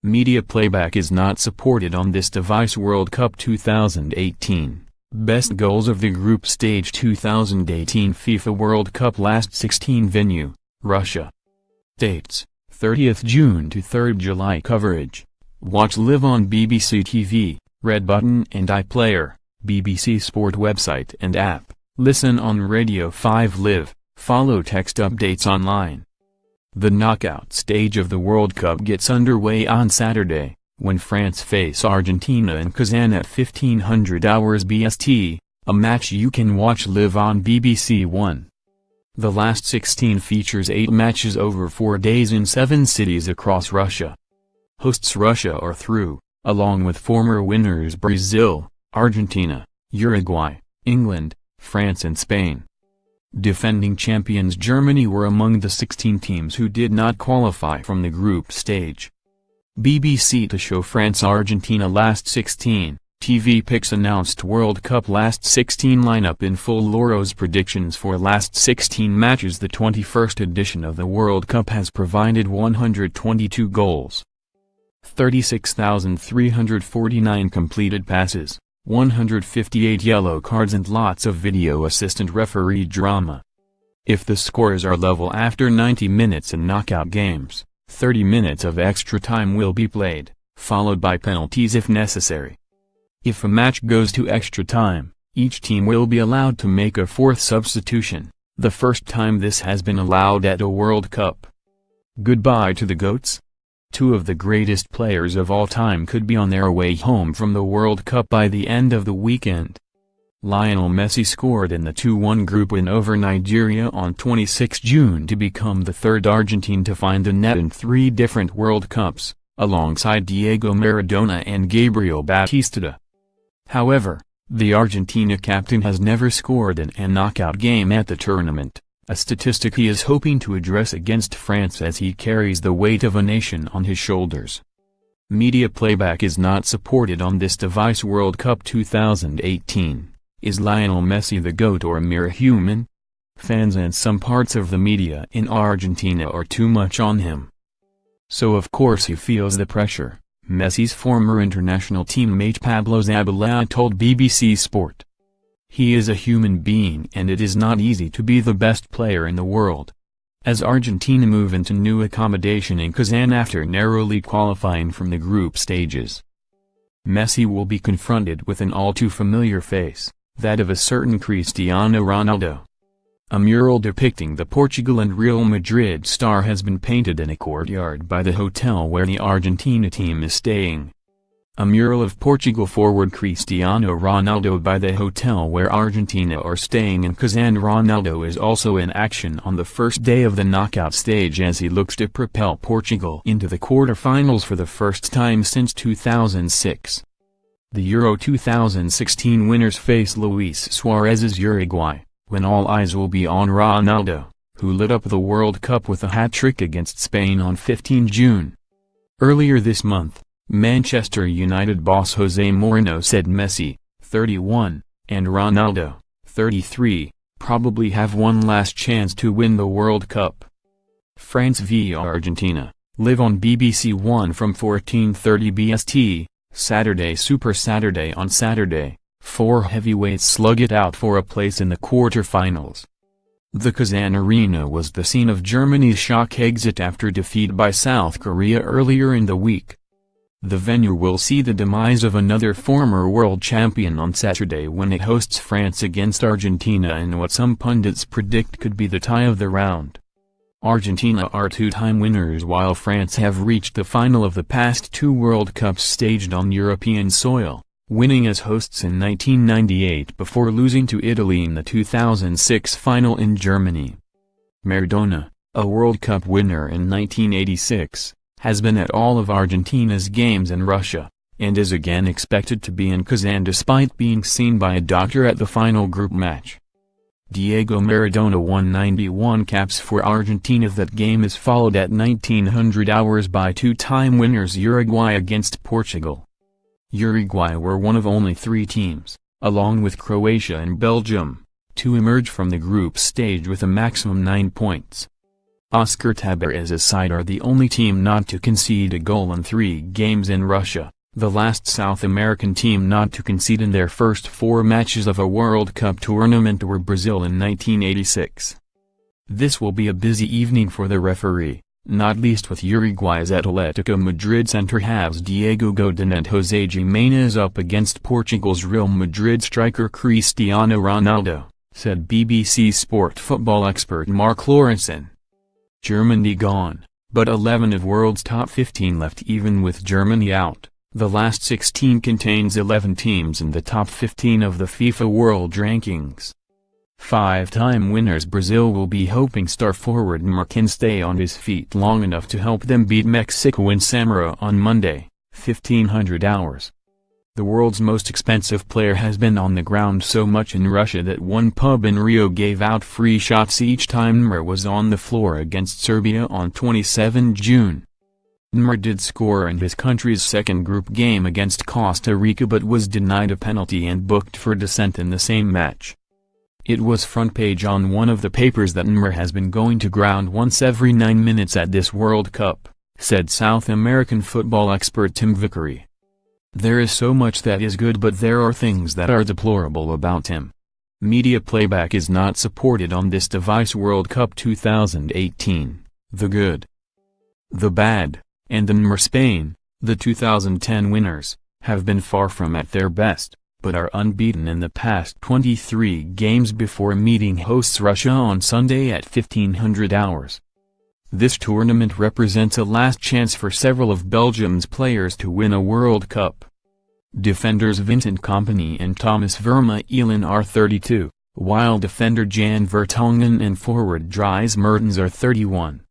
Media playback is not supported on this device. World Cup 2018. Best goals of the group stage. 2018 FIFA World Cup last 16 venue, Russia. Dates, 30th June to 3rd July. Coverage. Watch live on BBC TV, Red Button and iPlayer, BBC Sport website and app. Listen on Radio 5 Live, follow text updates online. The knockout stage of the World Cup gets underway on Saturday, when France face Argentina in Kazan at 1500 hours BST, a match you can watch live on BBC One. The last 16 features 8 matches over 4 days in 7 cities across Russia. Hosts Russia are through, along with former winners Brazil, Argentina, Uruguay, England, France and Spain. Defending champions Germany were among the 16 teams who did not qualify from the group stage. BBC to show France-Argentina last 16, TV Picks announced World Cup last 16 lineup in full. Loro's predictions for last 16 matches. The 21st edition of the World Cup has provided 122 goals, 36,349 completed passes, 158 yellow cards and lots of video assistant referee drama. If the scores are level after 90 minutes in knockout games, 30 minutes of extra time will be played, followed by penalties if necessary. If a match goes to extra time, each team will be allowed to make a 4th substitution, the first time this has been allowed at a World Cup. Goodbye to the GOATs? 2 of the greatest players of all time could be on their way home from the World Cup by the end of the weekend. Lionel Messi scored in the 2-1 group win over Nigeria on 26 June to become the 3rd Argentine to find the net in 3 different World Cups, alongside Diego Maradona and Gabriel Batista. However, the Argentina captain has never scored in a knockout game at the tournament, a statistic he is hoping to address against France as he carries the weight of a nation on his shoulders. Media playback is not supported on this device. World Cup 2018. Is Lionel Messi the GOAT or a mere human? Fans and some parts of the media in Argentina are too much on him. So of course he feels the pressure, Messi's former international teammate Pablo Zabala told BBC Sport. He is a human being and it is not easy to be the best player in the world. As Argentina move into new accommodation in Kazan after narrowly qualifying from the group stages, Messi will be confronted with an all too familiar face, that of a certain Cristiano Ronaldo. A mural depicting the Portugal and Real Madrid star has been painted in a courtyard by the hotel where the Argentina team is staying. A mural of Portugal forward Cristiano Ronaldo by the hotel where Argentina are staying in Kazan. Ronaldo is also in action on the first day of the knockout stage as he looks to propel Portugal into the quarter-finals for the first time since 2006. The Euro 2016 winners face Luis Suarez's Uruguay, when all eyes will be on Ronaldo, who lit up the World Cup with a hat-trick against Spain on 15 June. Earlier this month, Manchester United boss Jose Mourinho said Messi, 31, and Ronaldo, 33, probably have one last chance to win the World Cup. France v Argentina, live on BBC One from 14:30 BST, Saturday. Super Saturday. On Saturday, 4 heavyweights slug it out for a place in the quarter-finals. The Kazan Arena was the scene of Germany's shock exit after defeat by South Korea earlier in the week. The venue will see the demise of another former world champion on Saturday when it hosts France against Argentina in what some pundits predict could be the tie of the round. Argentina are 2-time winners while France have reached the final of the past 2 World Cups staged on European soil, winning as hosts in 1998 before losing to Italy in the 2006 final in Germany. Maradona, a World Cup winner in 1986, has been at all of Argentina's games in Russia, and is again expected to be in Kazan despite being seen by a doctor at the final group match. Diego Maradona won 91 caps for Argentina. That game is followed at 1900 hours by 2-time winners Uruguay against Portugal. Uruguay were one of only 3 teams, along with Croatia and Belgium, to emerge from the group stage with a maximum 9 points. Oscar Tabarez's side are the only team not to concede a goal in 3 games in Russia, the last South American team not to concede in their first 4 matches of a World Cup tournament were Brazil in 1986. This will be a busy evening for the referee, not least with Uruguay's Atletico Madrid centre-halves Diego Godin and José Giménez up against Portugal's Real Madrid striker Cristiano Ronaldo, said BBC Sport football expert Mark Lawrenson. Germany gone, but 11 of world's top 15 left even with Germany out. The last 16 contains 11 teams in the top 15 of the FIFA World Rankings. 5-time winners Brazil will be hoping star forward Neymar can stay on his feet long enough to help them beat Mexico in Samara on Monday, 1500 hours. The world's most expensive player has been on the ground so much in Russia that one pub in Rio gave out free shots each time Neymar was on the floor against Serbia on 27 June. Neymar did score in his country's second group game against Costa Rica but was denied a penalty and booked for dissent in the same match. It was front page on one of the papers that Neymar has been going to ground once every 9 minutes at this World Cup, said South American football expert Tim Vickery. There is so much that is good but there are things that are deplorable about him. Media playback is not supported on this device. World Cup 2018, the good, the bad, and the Neymar Spain, the 2010 winners, have been far from at their best, but are unbeaten in the past 23 games before meeting hosts Russia on Sunday at 1500 hours. This tournament represents a last chance for several of Belgium's players to win a World Cup. Defenders Vincent Kompany and Thomas Vermaelen are 32, while defender Jan Vertonghen and forward Dries Mertens are 31.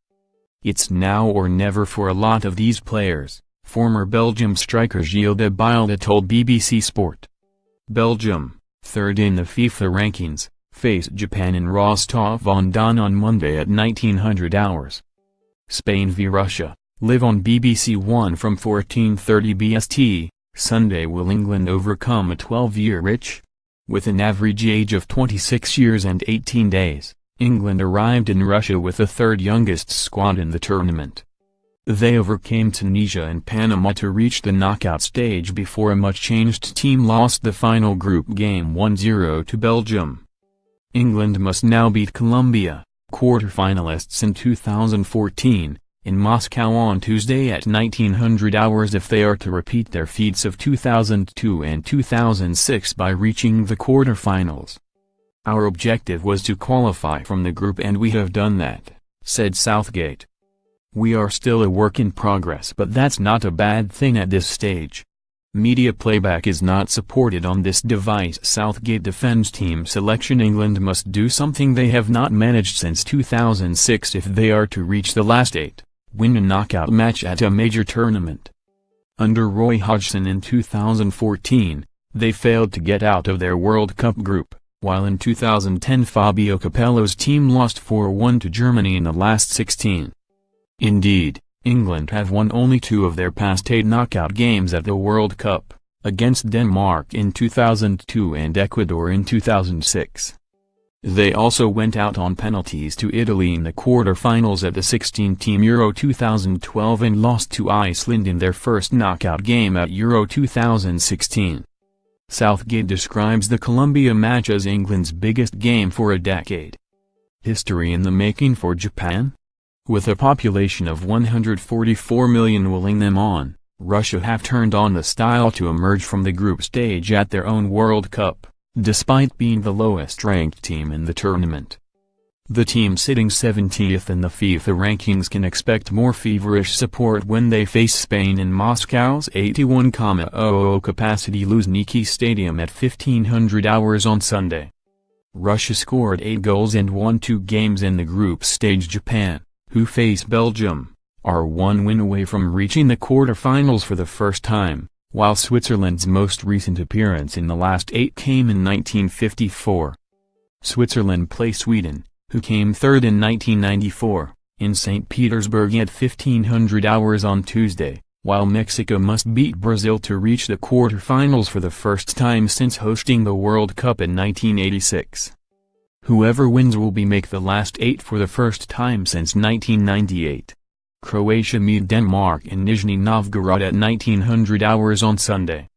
It's now or never for a lot of these players, former Belgium striker Gilles de Bilde told BBC Sport. Belgium, third in the FIFA rankings, faced Japan in Rostov-on-Don on Monday at 1900 hours. Spain v Russia, live on BBC One from 14:30 BST. Sunday. Will England overcome a 12-year itch? With an average age of 26 years and 18 days, England arrived in Russia with the third youngest squad in the tournament. They overcame Tunisia and Panama to reach the knockout stage before a much-changed team lost the final group game 1-0 to Belgium. England must now beat Colombia, quarter-finalists in 2014, in Moscow on Tuesday at 1900 hours if they are to repeat their feats of 2002 and 2006 by reaching the quarter-finals. Our objective was to qualify from the group and we have done that, said Southgate. We are still a work in progress but that's not a bad thing at this stage. Media playback is not supported on this device. Southgate defends team selection. England must do something they have not managed since 2006 if they are to reach the last 8, win a knockout match at a major tournament. Under Roy Hodgson in 2014, they failed to get out of their World Cup group, while in 2010 Fabio Capello's team lost 4-1 to Germany in the last 16. Indeed, England have won only 2 of their past 8 knockout games at the World Cup, against Denmark in 2002 and Ecuador in 2006. They also went out on penalties to Italy in the quarter-finals at the 16-team Euro 2012 and lost to Iceland in their first knockout game at Euro 2016. Southgate describes the Colombia match as England's biggest game for a decade. History in the making for Japan? With a population of 144 million willing them on, Russia have turned on the style to emerge from the group stage at their own World Cup, despite being the lowest-ranked team in the tournament. The team sitting 70th in the FIFA rankings can expect more feverish support when they face Spain in Moscow's 81,000 capacity Luzhniki Stadium at 1500 hours on Sunday. Russia scored 8 goals and won 2 games in the group stage. Japan, who face Belgium, are 1 win away from reaching the quarter-finals for the first time, while Switzerland's most recent appearance in the last 8 came in 1954. Switzerland play Sweden, who came third in 1994, in St. Petersburg at 1500 hours on Tuesday, while Mexico must beat Brazil to reach the quarter-finals for the first time since hosting the World Cup in 1986. Whoever wins will be make the last 8 for the first time since 1998. Croatia meet Denmark in Nizhny Novgorod at 1900 hours on Sunday.